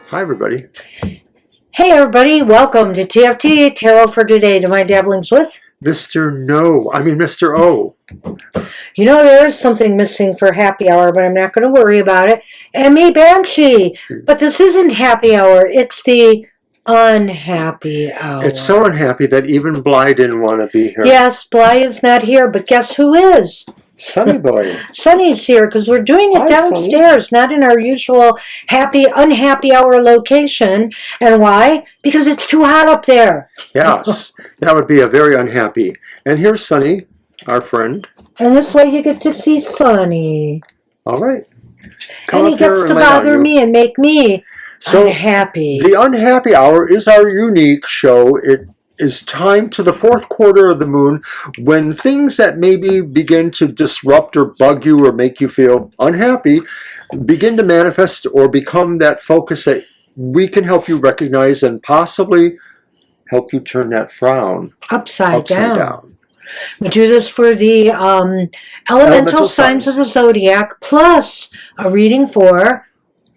Hi, everybody. Hey everybody, welcome to TFT, Tarot for Today. To my dabblings with? Mr. O. You know, there is something missing for happy hour, but I'm not going to worry about it. And me, Banshee. But this isn't happy hour, it's the unhappy hour. It's so unhappy that even Bly didn't want to be here. Yes, Bly is not here, but guess who is? Sunny Boy. Sunny's here because we're doing it Hi, downstairs, not in our usual unhappy hour location. And why? Because it's too hot up there. Yes, that would be a very unhappy. And here's Sunny, our friend. And this way you get to see Sunny. All right. And he gets to bother me and make me unhappy. The unhappy hour is our unique show. It is time to the fourth quarter of the moon when things that maybe begin to disrupt or bug you or make you feel unhappy begin to manifest or become that focus that we can help you recognize and possibly help you turn that frown upside down. We do this for the elemental signs of the Zodiac, plus a reading for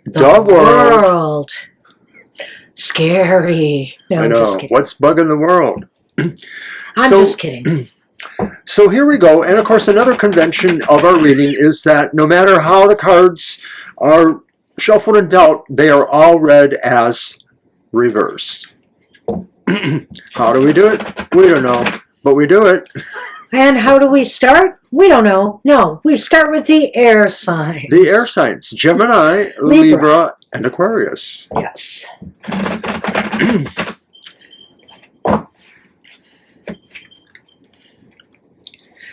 the world. Scary. No, I know. I'm just kidding. What's bugging the world? I'm just kidding. So here we go. And of course, another convention of our reading is that no matter how the cards are shuffled and dealt, they are all read as reversed. How do we do it? We don't know, but we do it. And how do we start? We don't know. No, we start with the air signs. The air signs: Gemini, Libra and Aquarius. Yes.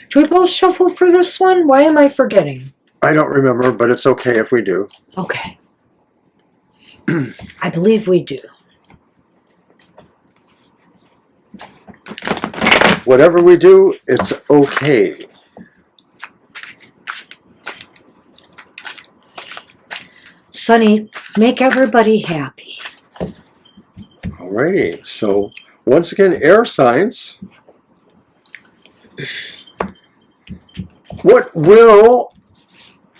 Do we both shuffle for this one? Why am I forgetting? I don't remember, but it's okay if we do. Okay. I believe we do. Whatever we do, it's okay. Sunny, make everybody happy. Alrighty, so once again, air signs. What will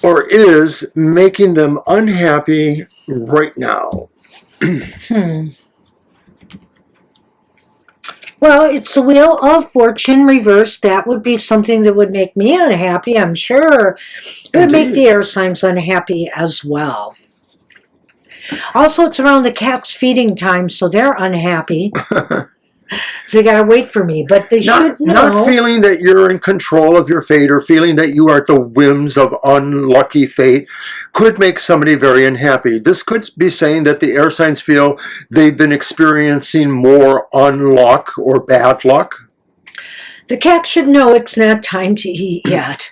or is making them unhappy right now? Well, it's the Wheel of Fortune reversed. That would be something that would make me unhappy, I'm sure. It would make the air signs unhappy as well. Also, it's around the cat's feeding time, so they're unhappy. So they got to wait for me, but they should know. Not feeling that you're in control of your fate or feeling that you are at the whims of unlucky fate could make somebody very unhappy. This could be saying that the air signs feel they've been experiencing more unluck or bad luck. The cat should know it's not time to eat yet.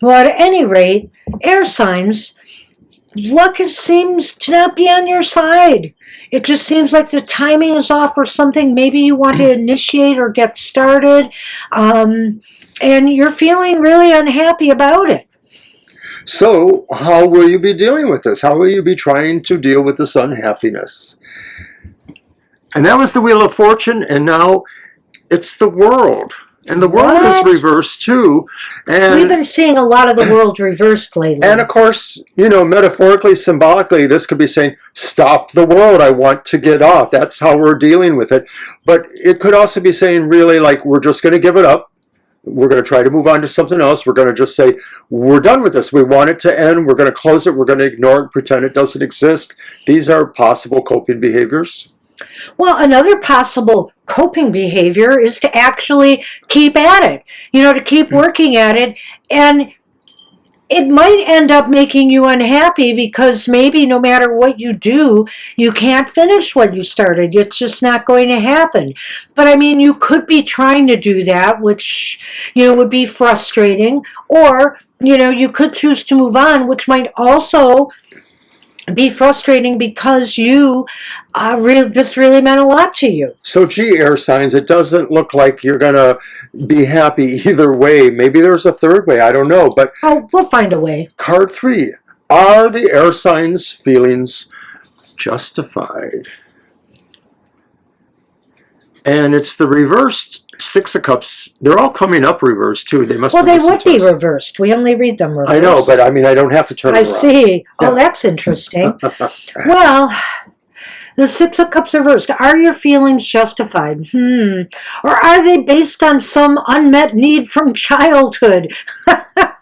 Well, at any rate, air signs, luck seems to not be on your side. It just seems like the timing is off or something. Maybe you want to initiate or get started, and you're feeling really unhappy about it. So how will you be dealing with this? How will you be trying to deal with this unhappiness? And that was the Wheel of Fortune, and now it's the world. And the world is reversed too. And we've been seeing a lot of the world reversed lately. And of course, you know, metaphorically, symbolically, this could be saying, stop the world, I want to get off. That's how we're dealing with it. But it could also be saying really like, we're just going to give it up. We're going to try to move on to something else. We're going to just say, we're done with this. We want it to end. We're going to close it. We're going to ignore it, pretend it doesn't exist. These are possible coping behaviors. Well, another possible coping behavior is to actually keep at it, to keep working at it. And it might end up making you unhappy because maybe no matter what you do, you can't finish what you started. It's just not going to happen. But I mean, you could be trying to do that, which, would be frustrating. Or, you could choose to move on, which might also be frustrating because this really meant a lot to you. So, gee, air signs, it doesn't look like you're going to be happy either way. Maybe there's a third way. I don't know. But we'll find a way. Card 3. Are the air signs' feelings justified? And it's the reversed Six of Cups. They're all coming up reversed, too. They must. Well, they would be reversed. We only read them reversed. I know, but I mean, I don't have to turn them around. I see. Oh, that's interesting. Well, The Six of Cups reversed. Are your feelings justified? Or are they based on some unmet need from childhood?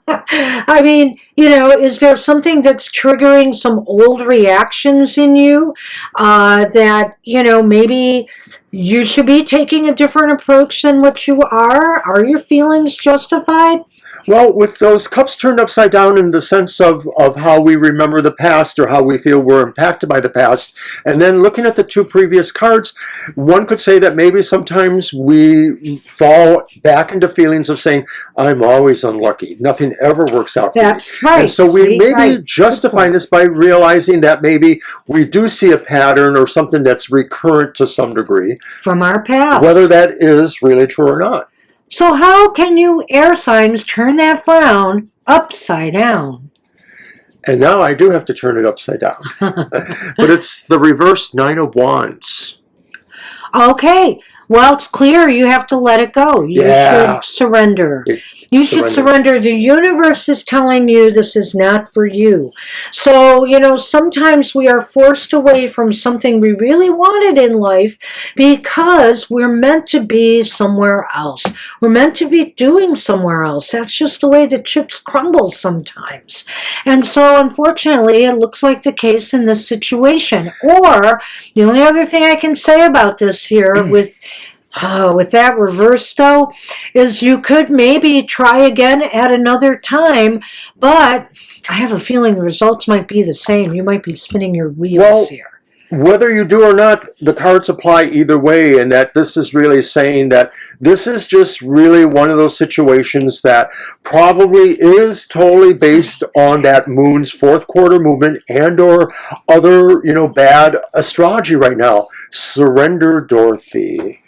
I mean, is there something that's triggering some old reactions in you that, maybe you should be taking a different approach than what you are? Are your feelings justified? Well, with those cups turned upside down in the sense of how we remember the past or how we feel we're impacted by the past, and then looking at the two previous cards, one could say that maybe sometimes we fall back into feelings of saying, I'm always unlucky. Nothing ever works out for me. That's right. And so we may be right. justifying this by realizing that maybe we do see a pattern or something that's recurrent to some degree. From our past. Whether that is really true or not. So how can you air signs turn that frown upside down? And now I do have to turn it upside down. But it's the reverse Nine of Wands. Okay. Well, it's clear you have to let it go. You should surrender. You should surrender. The universe is telling you this is not for you. So, sometimes we are forced away from something we really wanted in life because we're meant to be somewhere else. We're meant to be doing somewhere else. That's just the way the chips crumble sometimes. And so, unfortunately, it looks like the case in this situation. Or, the only other thing I can say about this here with that reverse, though, is you could maybe try again at another time, but I have a feeling the results might be the same. You might be spinning your wheels here. Whether you do or not, the cards apply either way, and that this is really saying that this is just really one of those situations that probably is totally based on that moon's fourth quarter movement and or other, bad astrology right now. Surrender, Dorothy.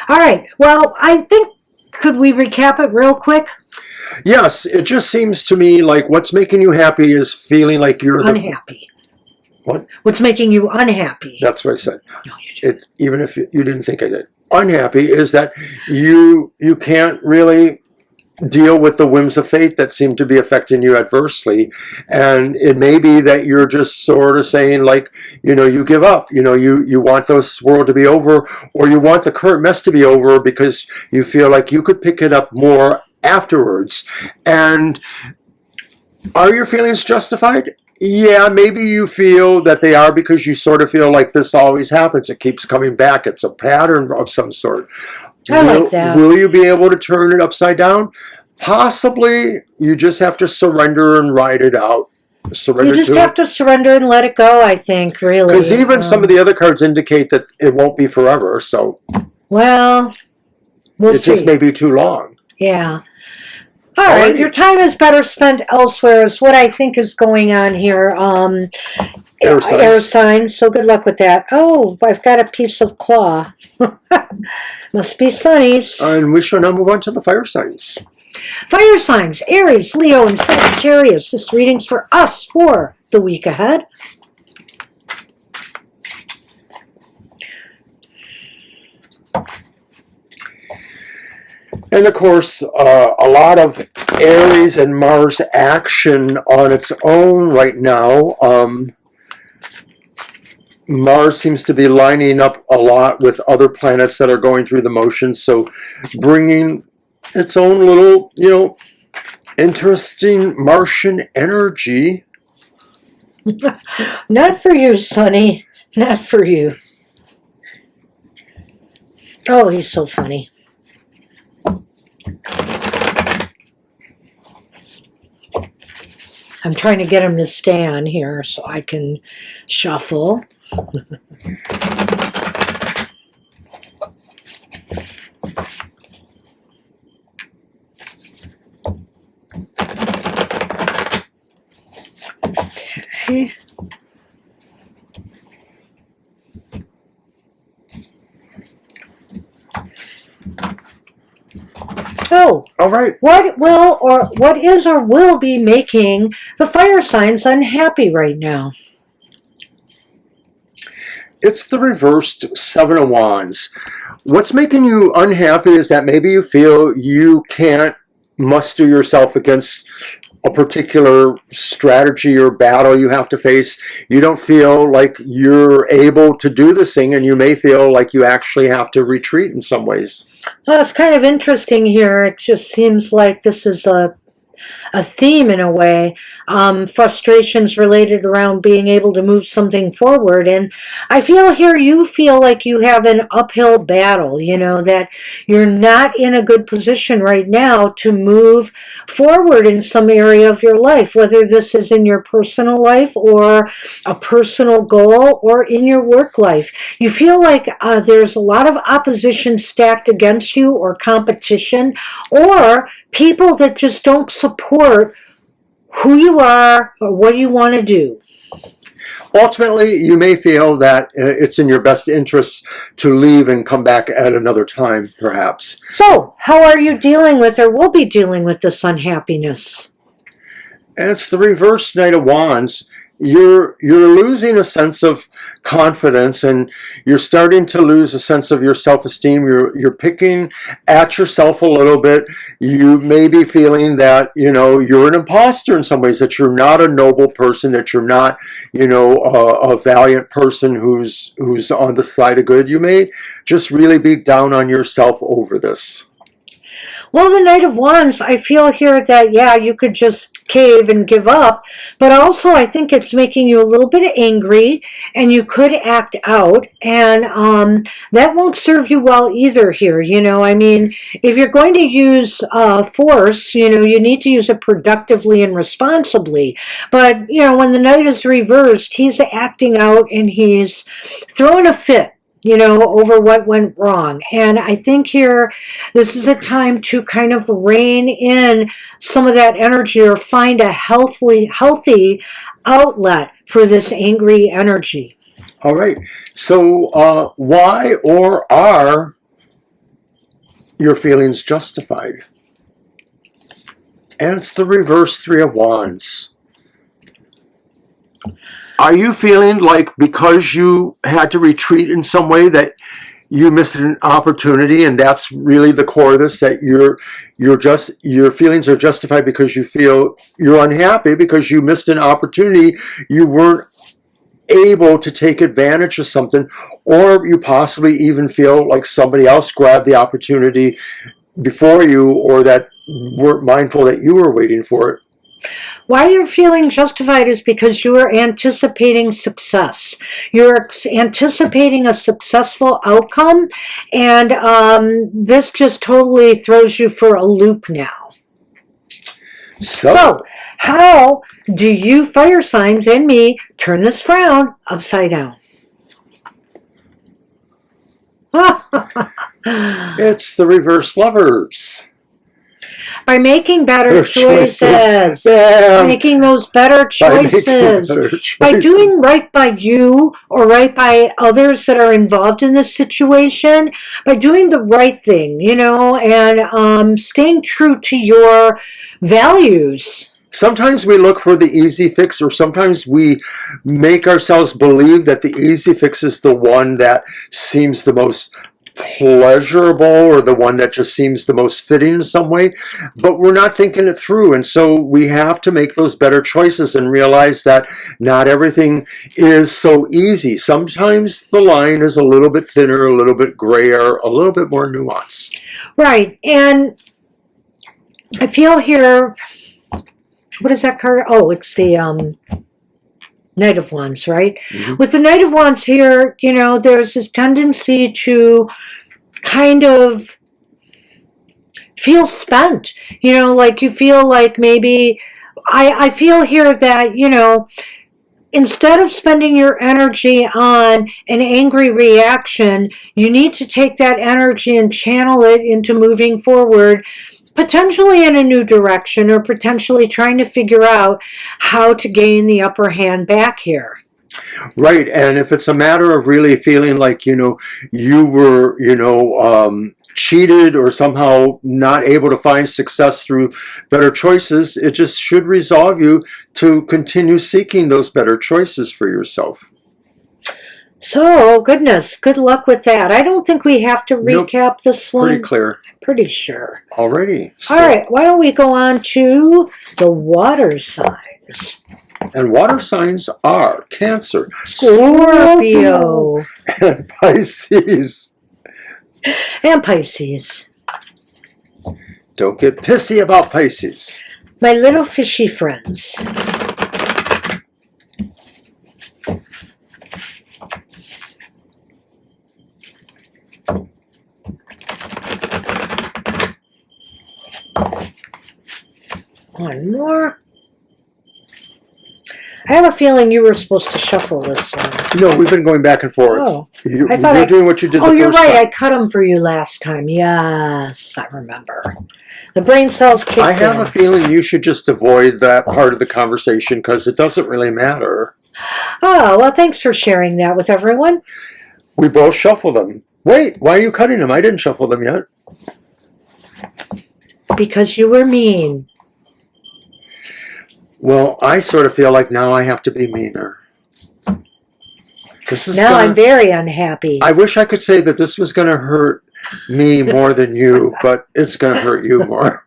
All right. Well, I think, could we recap it real quick? Yes, it just seems to me like what's making you happy is feeling like you're unhappy. What? What's making you unhappy? That's what I said. No, you didn't. Even if you didn't think I did. Unhappy is that you can't really deal with the whims of fate that seem to be affecting you adversely, and it may be that you're just sort of saying like, you give up, you want this world to be over, or you want the current mess to be over because you feel like you could pick it up more afterwards. And are your feelings justified? Yeah, maybe you feel that they are because you sort of feel like this always happens. It keeps coming back. It's a pattern of some sort. I like that. Will you be able to turn it upside down? Possibly. You just have to surrender and ride it out. You just have to surrender and let it go, I think, really. Because even some of the other cards indicate that it won't be forever, so... Well, we'll see. It just may be too long. Yeah. All right, your time is better spent elsewhere is what I think is going on here. Air signs, so good luck with that. Oh, I've got a piece of claw. Must be Sunny's. And we shall now move on to the fire signs. Fire signs, Aries, Leo, and Sagittarius. This reading's for us for the week ahead. And of course, a lot of Aries and Mars action on its own right now. Mars seems to be lining up a lot with other planets that are going through the motions, so bringing its own little, interesting Martian energy. Not for you, Sonny. Not for you. Oh, he's so funny. I'm trying to get him to stand here so I can shuffle. Okay. So, all right. What is or will be making the fire signs unhappy right now? It's the reversed Seven of Wands. What's making you unhappy is that maybe you feel you can't muster yourself against a particular strategy or battle you have to face, you don't feel like you're able to do this thing, and you may feel like you actually have to retreat in some ways. Well, it's kind of interesting here. It just seems like this is a theme in a way, frustrations related around being able to move something forward. And I feel here you feel like you have an uphill battle, that you're not in a good position right now to move forward in some area of your life, whether this is in your personal life or a personal goal or in your work life. You feel like there's a lot of opposition stacked against you, or competition, or people that just don't support who you are or what you want to do. Ultimately, you may feel that it's in your best interest to leave and come back at another time, perhaps. So, how are you dealing with, or will be dealing with, this unhappiness? And it's the reverse Knight of Wands. You're losing a sense of confidence, and you're starting to lose a sense of your self-esteem. You're picking at yourself a little bit. You may be feeling that you're an imposter in some ways, that you're not a noble person, that you're not a valiant person who's on the side of good. You may just really be down on yourself over this. Well, the Knight of Wands, I feel here that, you could just cave and give up, but also I think it's making you a little bit angry, and you could act out, and that won't serve you well either here. I mean, if you're going to use force, you need to use it productively and responsibly. But, when the Knight is reversed, he's acting out and he's throwing a fit, over what went wrong. And I think here, this is a time to kind of rein in some of that energy, or find a healthy outlet for this angry energy. All right. So why or are your feelings justified? And it's the reverse Three of Wands. Are you feeling like because you had to retreat in some way that you missed an opportunity, and that's really the core of this, that your feelings are justified because you feel you're unhappy because you missed an opportunity, you weren't able to take advantage of something, or you possibly even feel like somebody else grabbed the opportunity before you, or that weren't mindful that you were waiting for it? Why you're feeling justified is because you are anticipating success. You're anticipating a successful outcome, and this just totally throws you for a loop now. So, how do you, fire signs and me, turn this frown upside down? It's the reverse Lovers. By making better choices. Making those better choices. By doing right by you, or right by others that are involved in this situation. By doing the right thing, and staying true to your values. Sometimes we look for the easy fix, or sometimes we make ourselves believe that the easy fix is the one that seems the most pleasurable, or the one that just seems the most fitting in some way, but we're not thinking it through. And so we have to make those better choices and realize that not everything is so easy. Sometimes the line is a little bit thinner, a little bit grayer, a little bit more nuanced. Right. And I feel here, what is that card? Oh, it's the Knight of Wands, right? Mm-hmm. With the Knight of Wands here, there's this tendency to kind of feel spent. Like you feel like maybe, I feel here that, instead of spending your energy on an angry reaction, you need to take that energy and channel it into moving forward, potentially in a new direction, or potentially trying to figure out how to gain the upper hand back here. Right. And if it's a matter of really feeling like, you were, cheated, or somehow not able to find success through better choices, it just should resolve you to continue seeking those better choices for yourself. So, goodness, good luck with that. I don't think we have to Nope. recap this one. Pretty clear. I'm pretty sure. Alrighty. All right, why don't we go on to the water signs? And water signs are Cancer, Scorpio, and Pisces. and Pisces. Don't get pissy about Pisces. My little fishy friends. One more. I have a feeling you were supposed to shuffle this one. No, we've been going back and forth. Oh, You're I thought doing what you did the Oh, first you're right. time. I cut them for you last time. Yes, I remember. The brain cells kicked I have in. a feeling you should just avoid that part of the conversation because it doesn't really matter. Oh, well, thanks for sharing that with everyone. We both shuffle them. Wait, why are you cutting them? I didn't shuffle them yet. Because you were mean. Well, I sort of feel like now I have to be meaner. This is Now gonna, I'm very unhappy. I wish I could say that this was going to hurt me more than you, but it's going to hurt you more.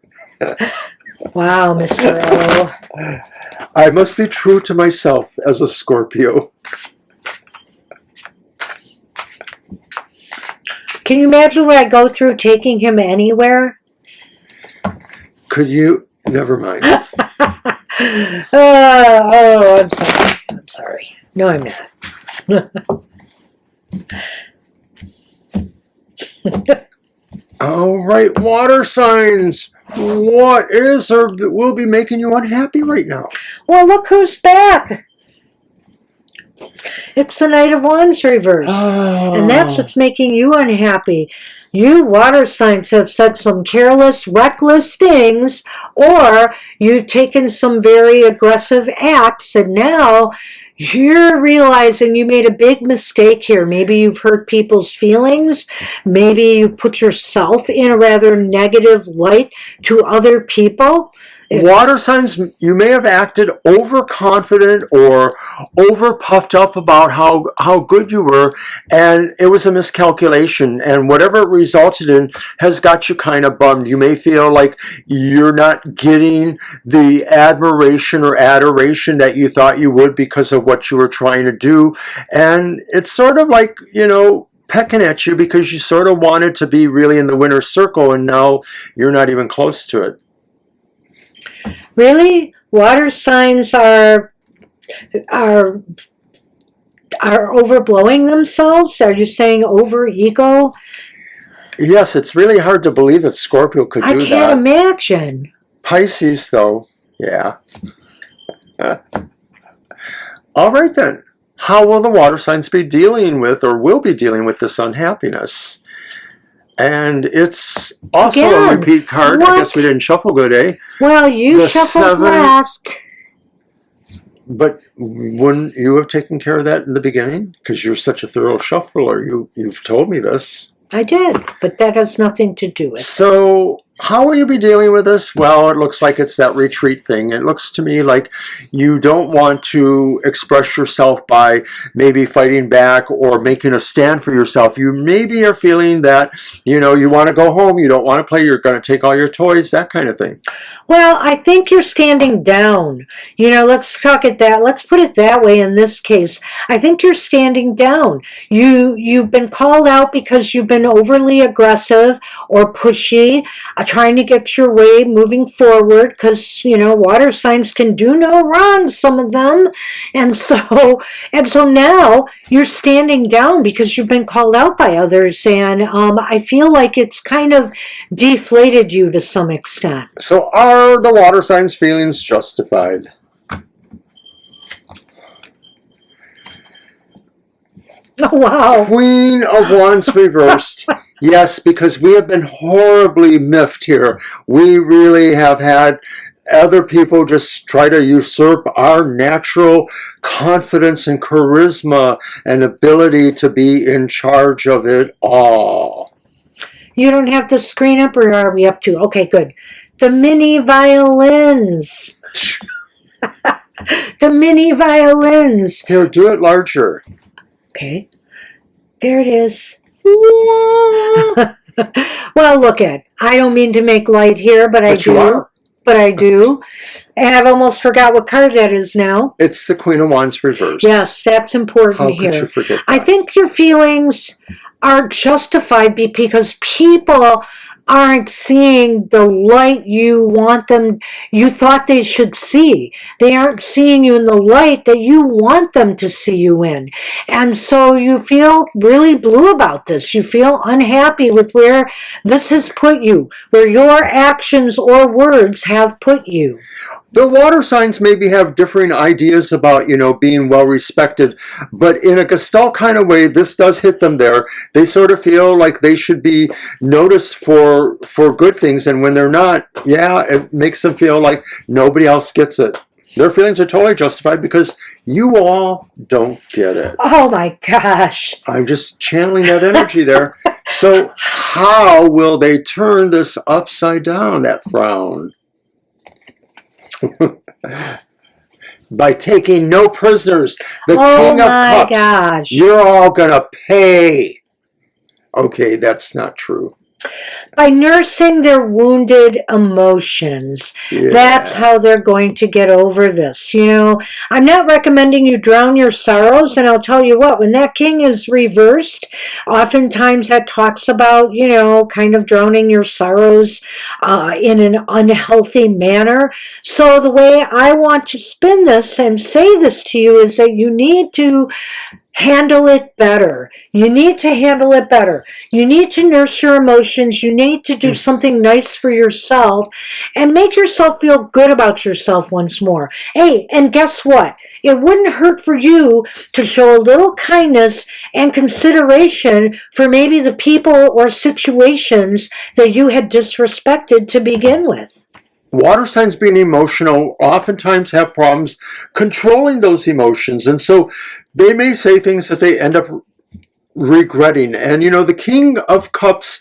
Wow, Mr. O. I must be true to myself as a Scorpio. Can you imagine what I go through taking him anywhere? Could you? Never mind. I'm sorry. I'm sorry. No, I'm not. All right, water signs. What is or will be making you unhappy right now? Well, look who's back. It's the Knight of Wands reversed. And that's what's making you unhappy. You water signs have said some careless, reckless things, or you've taken some very aggressive acts, and now you're realizing you made a big mistake here. Maybe you've hurt people's feelings. Maybe you've put yourself in a rather negative light to other people. Water signs, you may have acted overconfident or over puffed up about how good you were, and it was a miscalculation, and whatever it resulted in has got you kind of bummed. You may feel like you're not getting the admiration or adoration that you thought you would because of what you were trying to do, and it's sort of like, pecking at you because you sort of wanted to be really in the winner's circle, and now you're not even close to it. Really? Water signs are overblowing themselves? Are you saying over ego? Yes, it's really hard to believe that Scorpio could do that. I can't imagine. Pisces, though, yeah. All right, then. How will the water signs be dealing with or will be dealing with this unhappiness? And it's also a repeat card. What? I guess we didn't shuffle good, eh? Well, you The shuffled seven- last. But wouldn't you have taken care of that in the beginning? Because you're such a thorough shuffler. You've told me this. I did, but that has nothing to do with it. So how will you be dealing with this? Well, it looks like it's that retreat thing. It looks to me like you don't want to express yourself by maybe fighting back or making a stand for yourself. You maybe are feeling that, you want to go home, you don't want to play, you're going to take all your toys, that kind of thing. Well, I think you're standing down. Let's put it that way in this case. I think you're standing down. You've been called out because you've been overly aggressive or pushy, trying to get your way moving forward because, water signs can do no wrong, some of them. And so now you're standing down because you've been called out by others. And I feel like it's kind of deflated you to some extent. So are the water signs' feelings justified? Oh, wow. Queen of Wands reversed. Yes, because we have been horribly miffed here. We really have had other people just try to usurp our natural confidence and charisma and ability to be in charge of it all. You don't have to screen up, or are we up to? Okay, good. The mini violins. The mini violins. Here, do it larger. Okay. There it is. Well, look at. I don't mean to make light here, but I But you do. are. But I do. And I've almost forgot what card that is now. It's the Queen of Wands reversed. Yes, that's important How here. could you forget that? I think your feelings are justified because people aren't seeing the light you want them, you thought they should see. They aren't seeing you in the light that you want them to see you in. And so you feel really blue about this. You feel unhappy with where this has put you, where your actions or words have put you. The water signs maybe have differing ideas about, being well respected, but in a Gestalt kind of way, this does hit them there. They sort of feel like they should be noticed for good things, and when they're not, it makes them feel like nobody else gets it. Their feelings are totally justified because you all don't get it. Oh my gosh. I'm just channeling that energy there. So how will they turn this upside down, that frown? By taking no prisoners. The King of Cups. Gosh. You're all gonna pay. Okay, that's not true. By nursing their wounded emotions, that's how they're going to get over this. I'm not recommending you drown your sorrows, and I'll tell you what, when that king is reversed, oftentimes that talks about, kind of drowning your sorrows in an unhealthy manner. So the way I want to spin this and say this to you is that you need to handle it better. You need to handle it better. You need to nurse your emotions. You need to do something nice for yourself and make yourself feel good about yourself once more. Hey, and guess what? It wouldn't hurt for you to show a little kindness and consideration for maybe the people or situations that you had disrespected to begin with. Water signs being emotional oftentimes have problems controlling those emotions, and so they may say things that they end up regretting. And the King of Cups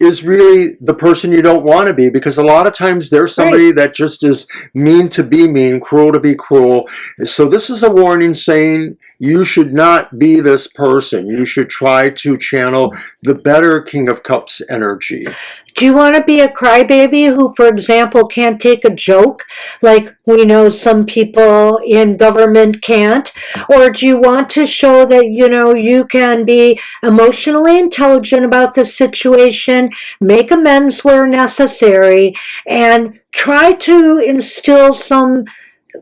is really the person you don't want to be, because a lot of times there's somebody that just is mean to be mean, cruel to be cruel. So this is a warning saying you should not be this person. You should try to channel the better King of Cups energy. Do you want to be a crybaby who, for example, can't take a joke like we know some people in government can't? Or do you want to show that, you can be emotionally intelligent about the situation, make amends where necessary, and try to instill some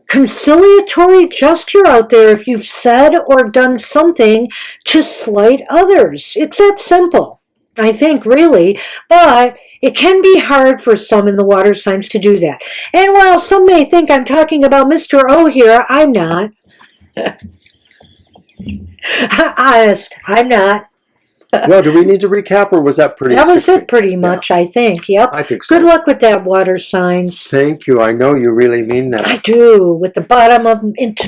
conciliatory gesture out there if you've said or done something to slight others? It's that simple, I think, really. But it can be hard for some in the water signs to do that. And while some may think I'm talking about Mr. O here, I'm not. Honest, I'm not. Well, do we need to recap, or was that pretty That was succinct? it pretty much, I think. Yep. I think so. Good luck with that, water signs. Thank you. I know you really mean that. I do, into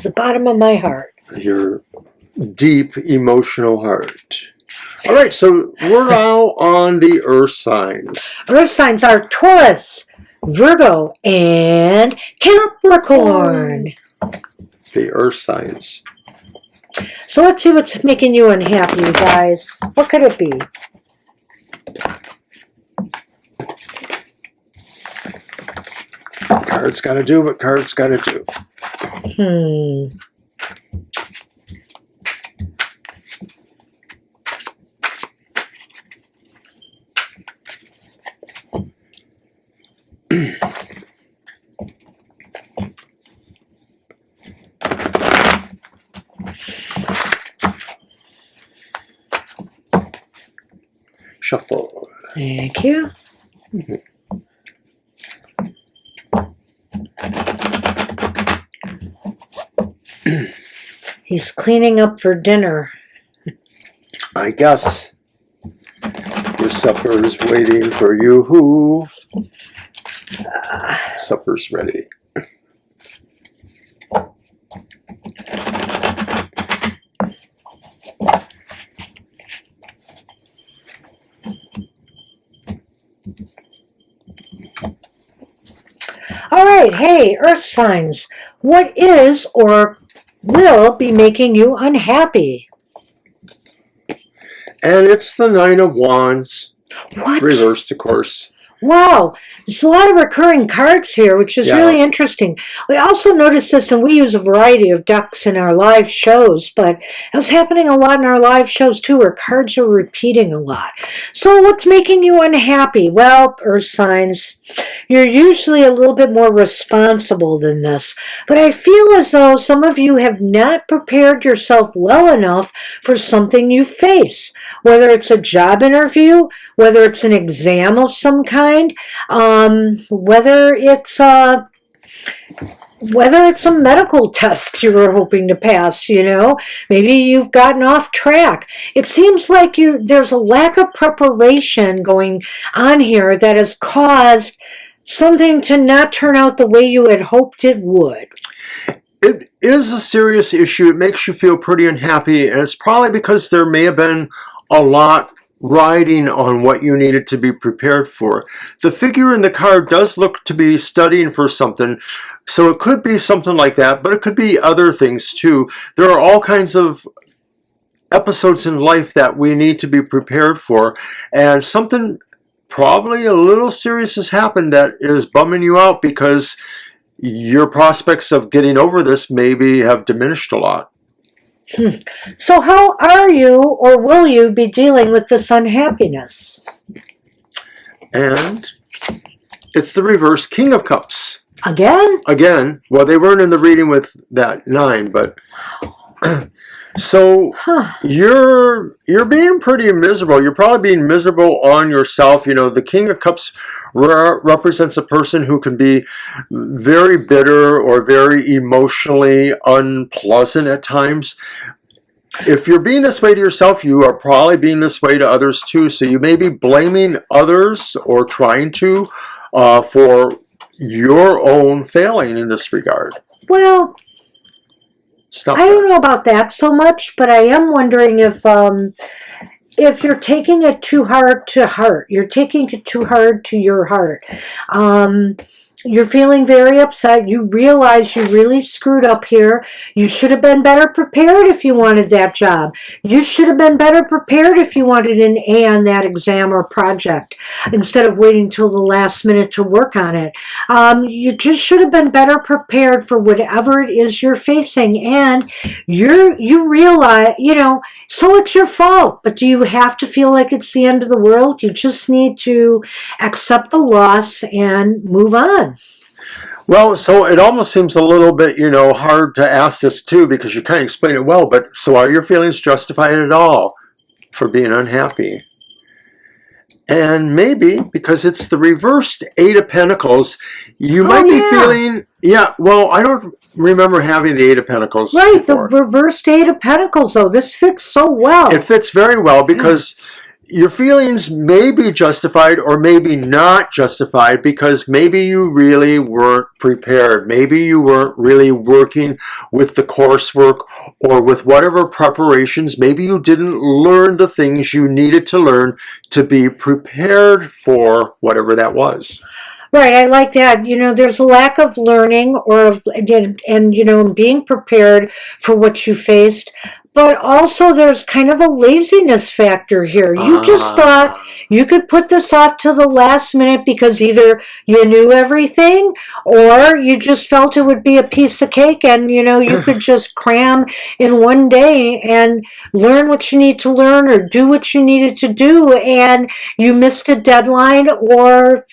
the bottom of my heart. Your deep emotional heart. All right, so we're now on the earth signs. Earth signs are Taurus, Virgo, and Capricorn. The earth signs. So let's see what's making you unhappy, you guys. What could it be? Cards got to do what cards got to do. Shuffle. Thank you. He's cleaning up for dinner. I guess. Your supper's waiting for you. Supper's ready. All right, hey, earth signs. What is or will be making you unhappy? And it's the Nine of Wands, What? reversed, of course. Wow, there's a lot of recurring cards here, which is Yeah. really interesting. We also noticed this, and we use a variety of decks in our live shows, but it's happening a lot in our live shows too, where cards are repeating a lot. So what's making you unhappy? Well, earth signs, you're usually a little bit more responsible than this, but I feel as though some of you have not prepared yourself well enough for something you face, whether it's a job interview, whether it's an exam of some kind, whether it's a medical test you were hoping to pass, maybe you've gotten off track. It seems like there's a lack of preparation going on here that has caused something to not turn out the way you had hoped it would. It is a serious issue. It makes you feel pretty unhappy, and it's probably because there may have been a lot riding on what you needed to be prepared for. The figure in the card does look to be studying for something, so it could be something like that, but it could be other things too. There are all kinds of episodes in life that we need to be prepared for, and something probably a little serious has happened that is bumming you out because your prospects of getting over this maybe have diminished a lot. So how are you, or will you be dealing with this unhappiness? And it's the reverse King of Cups. Again? Well, they weren't in the reading with that 9, but so you're being pretty miserable. You're probably being miserable on yourself. The King of Cups represents a person who can be very bitter or very emotionally unpleasant at times. If you're being this way to yourself, you are probably being this way to others too. So you may be blaming others or trying to for your own failing in this regard. Well, I don't know about that so much, but I am wondering if you're taking it too hard to heart. You're taking it too hard to your heart. You're feeling very upset. You realize you really screwed up here. You should have been better prepared if you wanted that job. You should have been better prepared if you wanted an A on that exam or project instead of waiting till the last minute to work on it. You just should have been better prepared for whatever it is you're facing. And you realize, so it's your fault. But do you have to feel like it's the end of the world? You just need to accept the loss and move on. Well, so it almost seems a little bit, hard to ask this too, because you kind of explain it well, but so are your feelings justified at all for being unhappy? And maybe, because it's the reversed 8 of Pentacles, you might be feeling, well, I don't remember having the 8 of Pentacles Right, before. The reversed 8 of Pentacles, though. This fits so well. It fits very well because your feelings may be justified or maybe not justified because maybe you really weren't prepared. Maybe you weren't really working with the coursework or with whatever preparations. Maybe you didn't learn the things you needed to learn to be prepared for whatever that was. Right, I like that. There's a lack of learning and being prepared for what you faced. But also there's kind of a laziness factor here. You just thought you could put this off to the last minute because either you knew everything or you just felt it would be a piece of cake and, you could just cram in one day and learn what you need to learn or do what you needed to do and you missed a deadline or,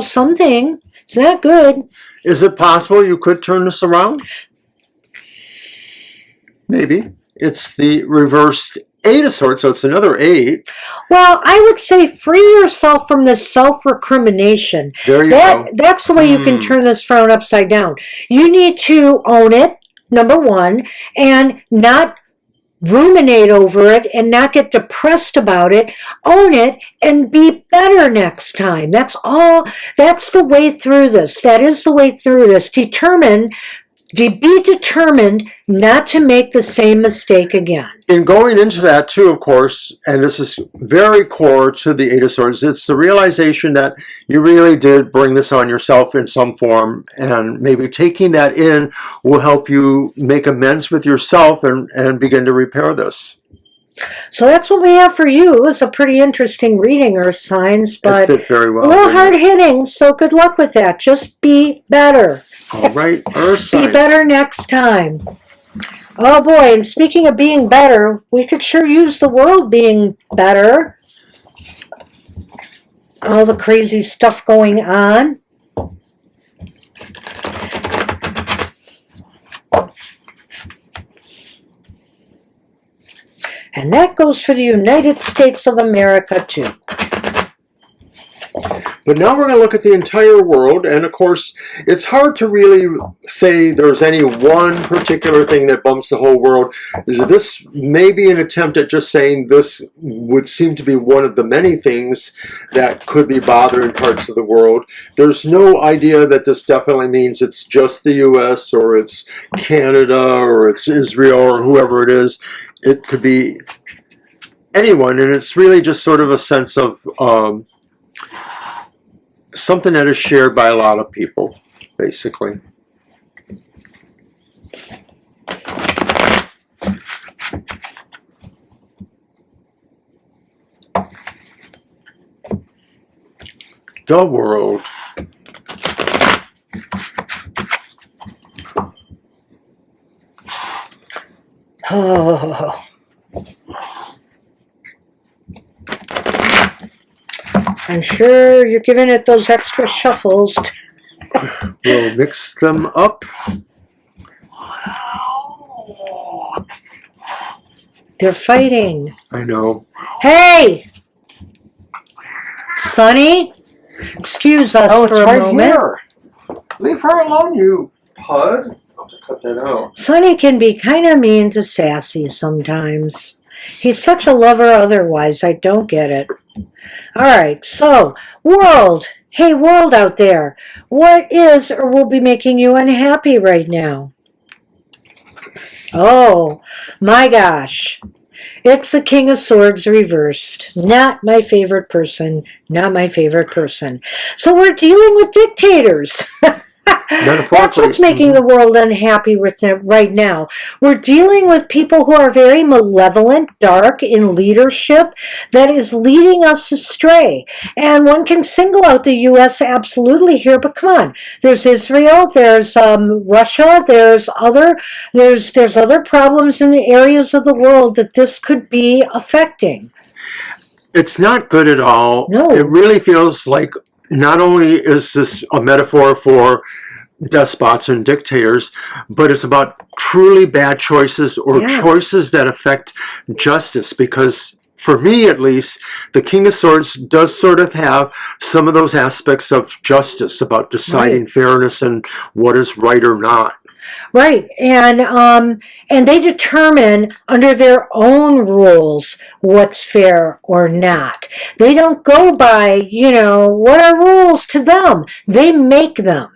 something. It's not good. Is it possible you could turn this around? Maybe. It's the reversed 8 of Swords, so it's another 8. Well, I would say free yourself from this self-recrimination. There you go. That's the way you can turn this frown upside down. You need to own it, number one, and not ruminate over it and not get depressed about it. Own it and be better next time. That's all. That's the way through this. That is the way through this. Be determined not to make the same mistake again. In going into that too, of course, and this is very core to the 8 of Swords, it's the realization that you really did bring this on yourself in some form, and maybe taking that in will help you make amends with yourself and begin to repair this. So that's what we have for you. It's a pretty interesting reading, Earth signs, It but fit very well. a little didn't it? hard hitting, so good luck with that. Just be better. All right, Earth Be signs. better next time. Oh boy, and speaking of being better, we could sure use the world being better. All the crazy stuff going on. And that goes for the United States of America, too. But now we're going to look at the entire world, and of course, it's hard to really say there's any one particular thing that bumps the whole world. This may be an attempt at just saying this would seem to be one of the many things that could be bothering parts of the world. There's no idea that this definitely means it's just the U.S. or it's Canada or it's Israel or whoever it is. It could be anyone, and it's really just sort of a sense of something that is shared by a lot of people, basically. The world. Oh. I'm sure you're giving it those extra shuffles. We'll mix them up. They're fighting. I know. Hey! Sonny? Excuse us for a moment. Here. Leave her alone, you pud. I'll have to cut that out. Sonny can be kind of mean to Sassy sometimes. He's such a lover otherwise. I don't get it. All right, so, world. Hey, world out there. What is or will be making you unhappy right now? Oh, my gosh. It's the King of Swords reversed. Not my favorite person. Not my favorite person. So we're dealing with dictators. That's what's making the world unhappy with them right now. We're dealing with people who are very malevolent, dark in leadership that is leading us astray. And one can single out the U.S. absolutely here, but come on. There's Israel, there's Russia, there's other problems in the areas of the world that this could be affecting. It's not good at all. No. It really feels like not only is this a metaphor for despots and dictators, but it's about truly bad choices or choices that affect justice. Because for me, at least, the King of Swords does sort of have some of those aspects of justice about deciding fairness and what is right or not. Right, and they determine under their own rules what's fair or not. They don't go by, what are rules to them. They make them,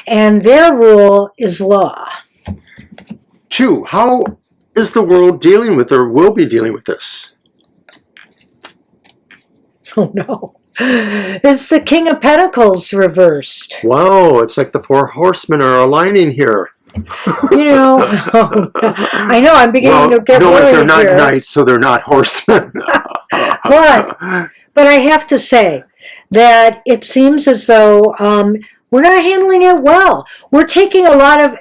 and their rule is law. 2, how is the world dealing with or will be dealing with this? Oh no. It's the King of Pentacles reversed. Wow, it's like the 4 horsemen are aligning here. I know, I'm beginning to get worried they're not here. knights, so they're not horsemen. But I have to say that it seems as though we're not handling it well. We're taking a lot of,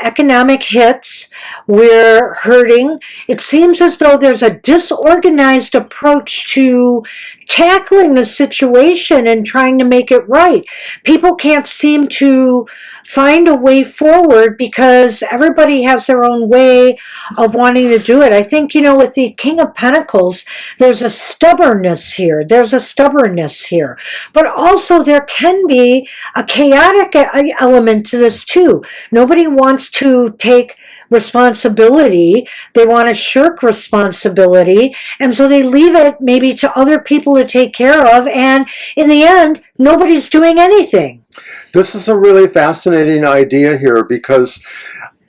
economic hits. We're hurting. It seems as though there's a disorganized approach to tackling the situation and trying to make it right. People can't seem to find a way forward because everybody has their own way of wanting to do it. I think, with the King of Pentacles, there's a stubbornness here. But also there can be a chaotic element to this too. Nobody wants to take responsibility. They want to shirk responsibility. And so they leave it maybe to other people to take care of. And in the end, nobody's doing anything. This is a really fascinating idea here because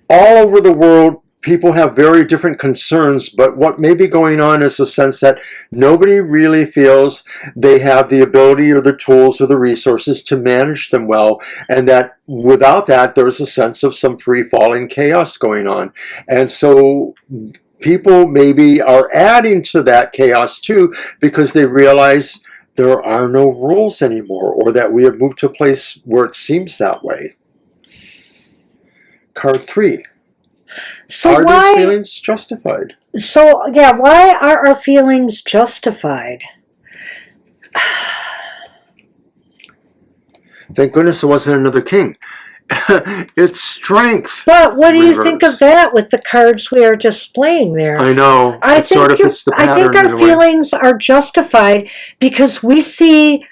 all over the world, people have very different concerns, but what may be going on is the sense that nobody really feels they have the ability or the tools or the resources to manage them well, and that without that, there's a sense of some free-falling chaos going on. And so people maybe are adding to that chaos too, because they realize there are no rules anymore, or that we have moved to a place where it seems that way. Card 3. So Are why, these feelings justified? So, yeah, why are our feelings justified? Thank goodness it wasn't another king. It's strength. But what do you think reverse. of that with the cards we are displaying there? I know. I It sort of think fits the I pattern think our in a way. feelings are justified because we see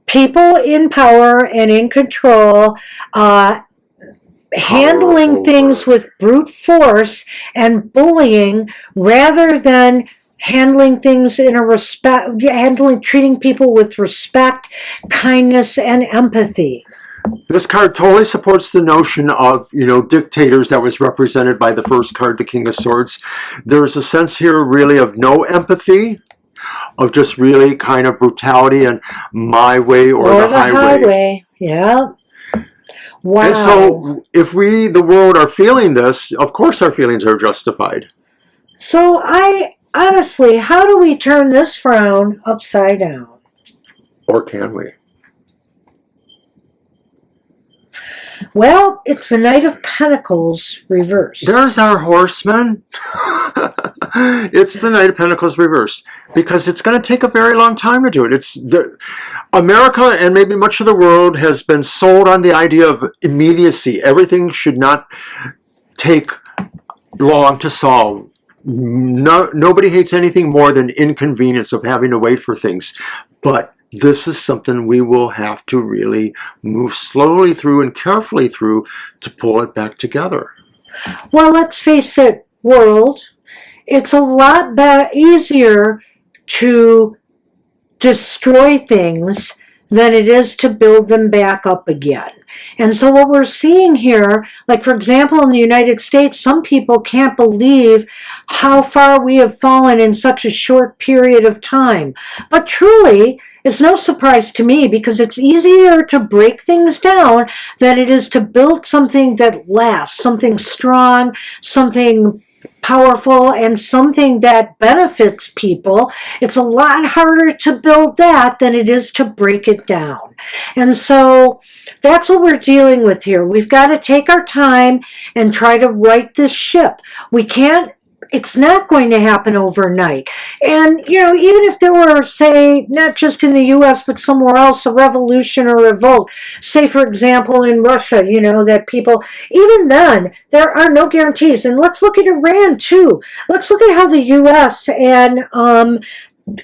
people in power and in control handling over. things with brute force and bullying rather than handling things in a treating people with respect, kindness, and empathy. This card totally supports the notion of, dictators that was represented by the first card, the King of Swords. There's a sense here really of no empathy, of just really kind of brutality and my way or the highway. Yeah. Wow. And so if we, the world, are feeling this, of course our feelings are justified. So honestly, how do we turn this frown upside down? Or can we? Well, it's the Knight of Pentacles reversed. There's our horseman. It's the Knight of Pentacles reversed, because it's going to take a very long time to do it. America and maybe much of the world has been sold on the idea of immediacy. Everything should not take long to solve. Nobody hates anything more than inconvenience of having to wait for things. But this is something we will have to really move slowly through and carefully through to pull it back together. Well, let's face it, world, it's a lot easier to destroy things than it is to build them back up again. And so what we're seeing here, like for example in the United States, some people can't believe how far we have fallen in such a short period of time. But truly, it's no surprise to me, because it's easier to break things down than it is to build something that lasts, something strong, something powerful, and something that benefits people. It's a lot harder to build that than it is to break it down. And so that's what we're dealing with here. We've got to take our time and try to right this ship. It's not going to happen overnight. And, even if there were, say, not just in the U.S., but somewhere else, a revolution or revolt, say, for example, in Russia, that people, even then, there are no guarantees. And let's look at Iran, too. Let's look at how the U.S. and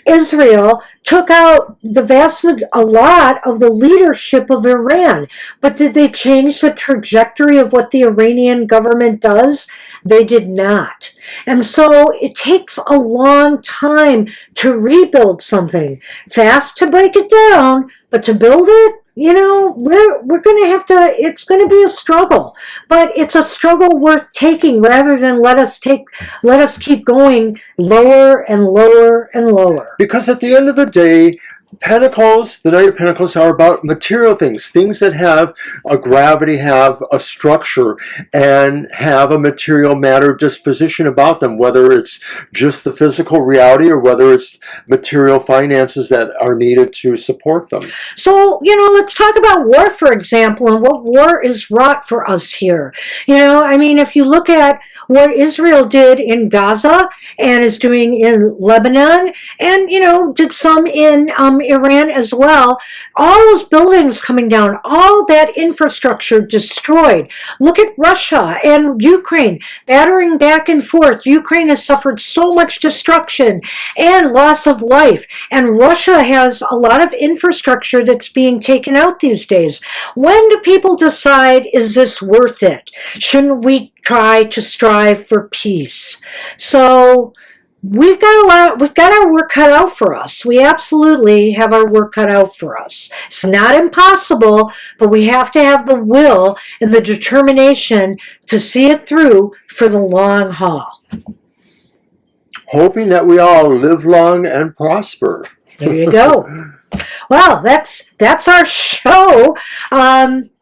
Israel took out a lot of the leadership of Iran. But did they change the trajectory of what the Iranian government does? They did not. And so it takes a long time to rebuild something. Fast to break it down, but to build it, we're going to have to, it's going to be a struggle. But it's a struggle worth taking rather than let us keep going lower and lower and lower. Because at the end of the day, Pentacles, the Knight of Pentacles, are about material things that have a gravity, have a structure, and have a material matter disposition about them, whether it's just the physical reality or whether it's material finances that are needed to support them. So, let's talk about war, for example, and what war is wrought for us here. If you look at what Israel did in Gaza and is doing in Lebanon and, did some in Iran as well, all those buildings coming down, all that infrastructure destroyed. Look at Russia and Ukraine battering back and forth. Ukraine has suffered so much destruction and loss of life, and Russia has a lot of infrastructure that's being taken out these days. When do people decide, is this worth it? Shouldn't we try to strive for peace? So we've got our work cut out for us. We absolutely have our work cut out for us. It's not impossible, but we have to have the will and the determination to see it through for the long haul. Hoping that we all live long and prosper. There you go. Well, that's our show.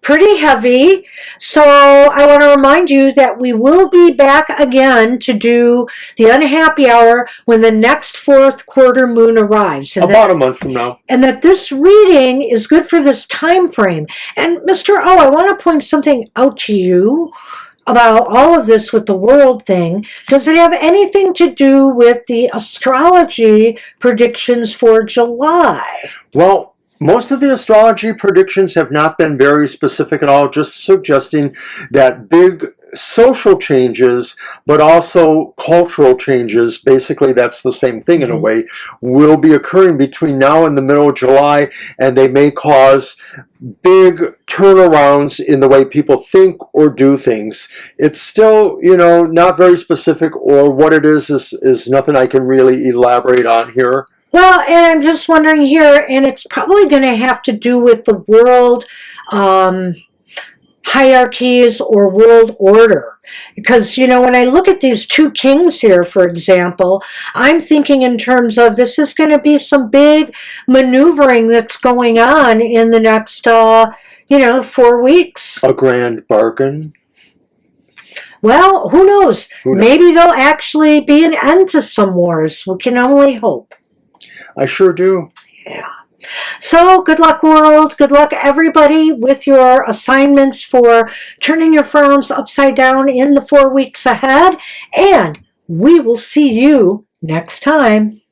Pretty heavy. So I want to remind you that we will be back again to do the Unhappy Hour when the next fourth quarter moon arrives. About a month from now. And that this reading is good for this time frame. And Mr. O, I want to point something out to you about all of this with the world thing. Does it have anything to do with the astrology predictions for July? Well, most of the astrology predictions have not been very specific at all, just suggesting that big social changes, but also cultural changes, basically that's the same thing in a way, will be occurring between now and the middle of July, and they may cause big turnarounds in the way people think or do things. It's still, not very specific, or what it is nothing I can really elaborate on here. Well, and I'm just wondering here, and it's probably going to have to do with the world hierarchies or world order. Because, when I look at these two kings here, for example, I'm thinking in terms of this is going to be some big maneuvering that's going on in the next, 4 weeks. A grand bargain? Well, who knows? Maybe there'll actually be an end to some wars. We can only hope. I sure do. Yeah. So good luck, world. Good luck, everybody, with your assignments for turning your frowns upside down in the 4 weeks ahead. And we will see you next time.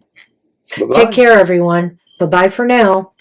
Bye-bye. Take care, everyone. Bye-bye for now.